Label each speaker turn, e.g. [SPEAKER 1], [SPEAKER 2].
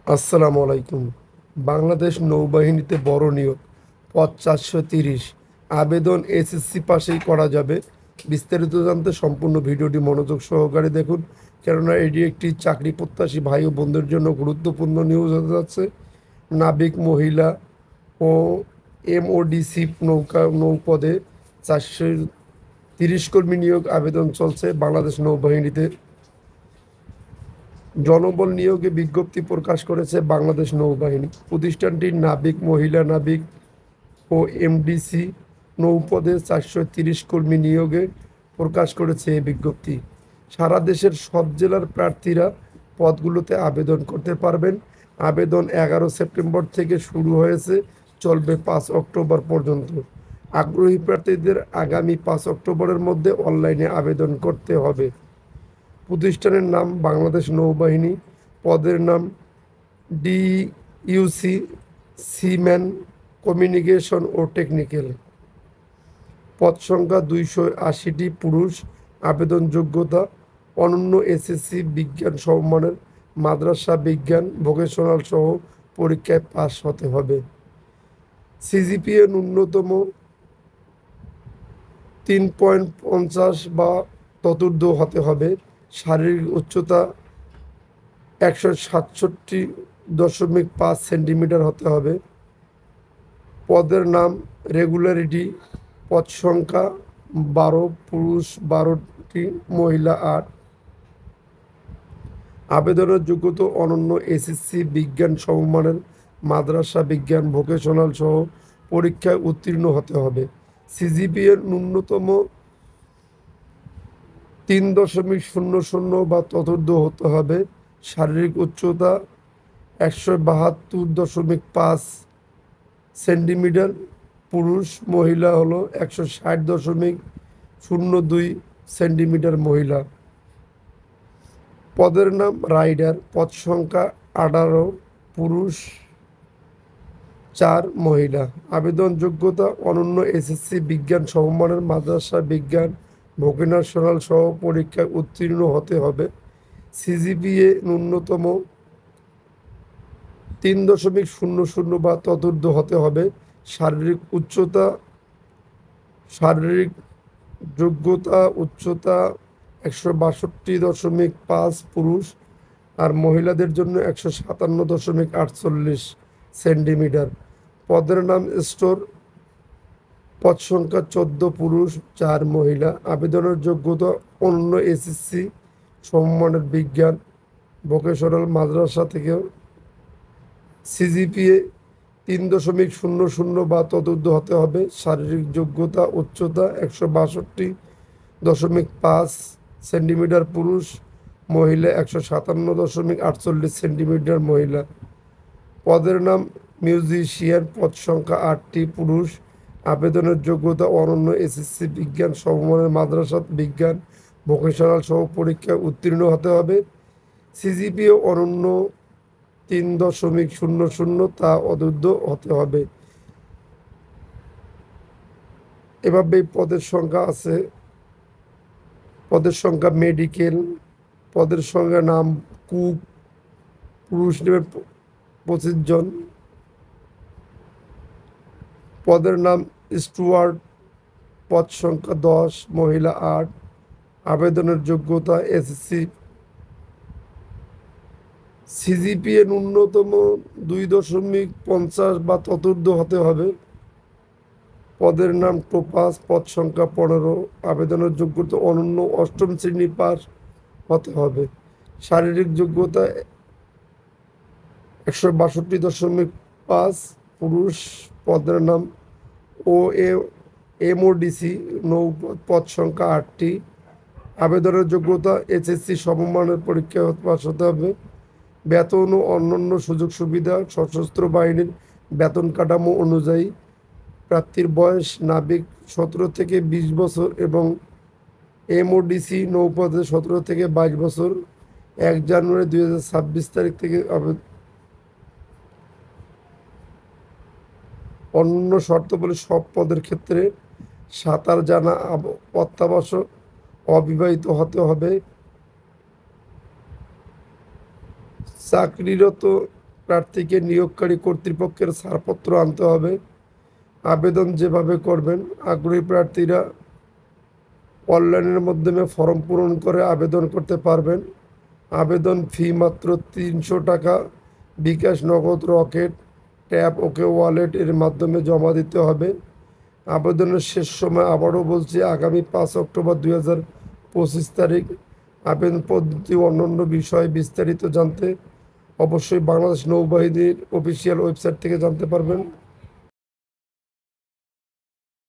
[SPEAKER 1] আসসালামু আলাইকুম। বাংলাদেশ নৌবাহিনীতে বড় নিয়োগ, পদ ৪৩০। আবেদন এসএসসি পাশেই করা যাবে। বিস্তারিত জানতে সম্পূর্ণ ভিডিওটি মনোযোগ সহকারে দেখুন, কেননা এটি একটি চাকরি প্রত্যাশী ভাই ও বোনদের জন্য গুরুত্বপূর্ণ নিউজ হতে যাচ্ছে। নাবিক মহিলা ও এমওডিসি নৌপদে ৪৩০ কর্মী নিয়োগ আবেদন চলছে বাংলাদেশ নৌবাহিনীতে। জনবল নিয়োগে বিজ্ঞপ্তি প্রকাশ করেছে বাংলাদেশ নৌবাহিনী। প্রতিষ্ঠানটির নাবিক মহিলা নাবিক ও এমডিসি নৌপদে ৪৩০ কর্মী নিয়োগে প্রকাশ করেছে এই বিজ্ঞপ্তি। সারা দেশের সব জেলার প্রার্থীরা পদগুলোতে আবেদন করতে পারবেন। আবেদন ১১ সেপ্টেম্বর থেকে শুরু হয়েছে, চলবে ৫ অক্টোবর পর্যন্ত। আগ্রহী প্রার্থীদের আগামী ৫ অক্টোবরের মধ্যে অনলাইনে আবেদন করতে হবে। প্রতিষ্ঠানের নাম বাংলাদেশ নৌবাহিনী, পদের নাম ডিইউসি সিম্যান কমিউনিকেশন ও টেকনিক্যাল। পদ সংখ্যা ২৮০টি। পুরুষ। আবেদন যোগ্যতা অনন্য এসএসসি বিজ্ঞান সমমানের মাদ্রাসা বিজ্ঞান ভোকেশনাল সহ পরীক্ষায় পাশ হতে হবে। সিজিপিএ ন্যূনতম ৩.৫০ বা ততোর্ধ্ব হতে হবে। শারীরিক উচ্চতা ১৬৭.৫ সেন্টিমিটার হতে হবে। পদের নাম রেগুলারিটি। পদ সংখ্যা ১২। পুরুষ ১২টি, মহিলা ৮। আবেদনের যোগ্যতা অনন্য এসএসসি বিজ্ঞান সমমানের মাদ্রাসা বিজ্ঞান ভোকেশনাল সহ পরীক্ষায় উত্তীর্ণ হতে হবে। সিজিপিএর ন্যূনতম ৩.০০ বা ততোর্ধ্ব হতে হবে। শারীরিক উচ্চতা ১৭২.৫ সেন্টিমিটার। পুরুষ। মহিলা হলো ১৬০.০২ সেন্টিমিটার মহিলা। পদের নাম রাইডার। পদ সংখ্যা ১৮। পুরুষ ৪, মহিলা। আবেদন যোগ্যতা অনন্য এসএসসি বিজ্ঞান সমমানের মাদ্রাসা বিজ্ঞান ভোকেশনাল সহ পরীক্ষায় উত্তীর্ণ হতে হবে। সিজিপিএ ন্যূনতম ৩.০০ বা ততোর্ধ্ব হতে হবে। শারীরিক যোগ্যতা উচ্চতা ১৬২.৫ পুরুষ, আর মহিলাদের জন্য ১৫৭.৪৮ সেন্টিমিটার। পদের নাম স্টোর। পদ সংখ্যা ১৪। পুরুষ ৪, মহিলা। আবেদনের যোগ্যতা অন্য এসএসসি সমমানের বিজ্ঞান ভোকেশনাল মাদ্রাসা থেকে। সিজিপিএ ৩.০০ বা ততোর্ধ্ব হতে হবে। শারীরিক যোগ্যতা উচ্চতা ১৬২.৫ সেন্টিমিটার পুরুষ, মহিলা ১৫৭.৪৮ সেন্টিমিটার মহিলা। পদের নাম মিউজিশিয়ান। পদ সংখ্যা ৮টি। পুরুষ। আবেদনের যোগ্যতা অনন্য এসএসসি বিজ্ঞান সমমানের মাদ্রাসা বিজ্ঞান ভোকেশনাল সহ পরীক্ষায় উত্তীর্ণ হতে হবে। সিজিপিএ অনন্য ৩.০০ তা অনূর্ধ্ব হতে হবে। এভাবে পদের সংখ্যা আছে। পদের সংখ্যা মেডিকেল। পদের সংখ্যা নাম কুক। পুরুষ নেবে ২৫ জন। পদের নাম স্টুয়ার্ড। পদ সংখ্যা ১০, মহিলা ৮। আবেদনের যোগ্যতা এসএসসি। সিজিপিএ ন্যূনতম ২.৫০ বা ততোর্ধ্ব হতে হবে। পদের নাম টোপাস। পদ সংখ্যা ১৫। আবেদনের যোগ্যতা অনন্য অষ্টম শ্রেণী পাস হতে হবে। শারীরিক যোগ্যতা ১৬২.৫ পুরুষ। পদের নাম ও এমওডিসি নৌপদ। পদ সংখ্যা ৮টি। আবেদনের যোগ্যতা এসএসসি সমমানের পরীক্ষায় পাস হতে হবে। বেতন ও অন্যান্য সুযোগ সুবিধা সশস্ত্র বাহিনীর বেতন কাঠামো অনুযায়ী। প্রার্থীর বয়স নাবিক ১৭ থেকে ২০ বছর এবং এমওডিসি নৌপদে ১৭ থেকে ২২ বছর। ১ জানুয়ারি ২০২৬ তারিখ থেকে অন্য শর্তাবলী সব পদের ক্ষেত্রে সাঁতার জানা অত্যাবশ্যক। অবিবাহিত হতে হবে। চাকরিরত প্রার্থীকে নিয়োগকারী কর্তৃপক্ষের ছাড়পত্র আনতে হবে। আবেদন যেভাবে করবেন, আগ্রহী প্রার্থীরা অনলাইনের মাধ্যমে ফর্ম পূরণ করে আবেদন করতে পারবেন। আবেদন ফি মাত্র 300 টাকা। বিকাশ, নগদ, রকেট, ট্যাপ, ওকে ওয়ালেট এর মাধ্যমে জমা দিতে হবে। আবেদনের শেষ সময় আবারও বলছি আগামী 5 অক্টোবর 2025 তারিখ। আবেদন পদ্ধতি অন্যান্য বিষয়ে বিস্তারিত জানতে অবশ্যই বাংলাদেশ নৌবাহিনীর অফিসিয়াল ওয়েবসাইট থেকে জানতে পারবেন।